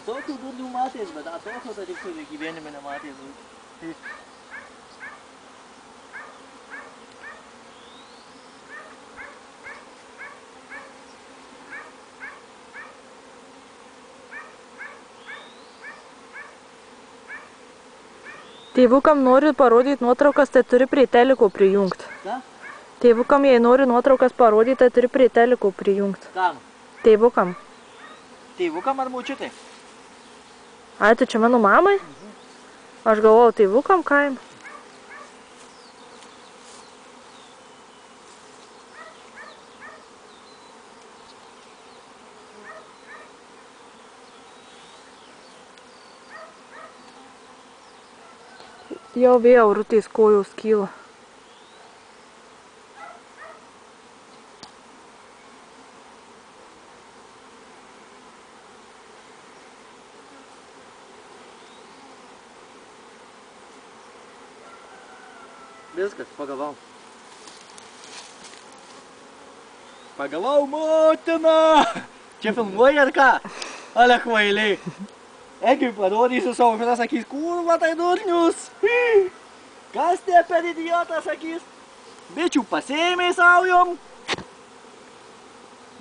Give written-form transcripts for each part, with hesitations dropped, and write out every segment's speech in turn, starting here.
tokių durnių matės, bet tokio tai tik turi gyvenime nematės. Tėvukam nori parodyti nuotraukas, tai turi prie teliko prijungti. Ką? Tėvukam, jei nori nuotraukas parodyti, tai turi prie teliko prijungti. Kam? Tėvukam. Tėvukam ar močiutei? Ai, tai čia mano mamai? Aš galvojau, tėvukam kaim. Jau vėl Rutės kojos kyla. Viskas, pagavau. Pagavau motiną! Čia filmuoji ar ką? Ale kvailiai. Egiui parodysiu savo, kada sakys, kurva tai durnius. Kas tie per idiotas sakys? Bičių pasėmei saujom.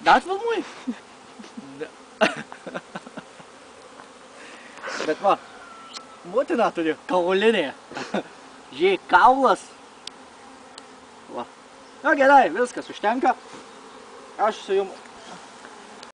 Dar filmuoji? Bet va, motina turi kaulinė. Žiūrėk, kaulas. Va. Na gerai, viskas užtenka. Aš su jum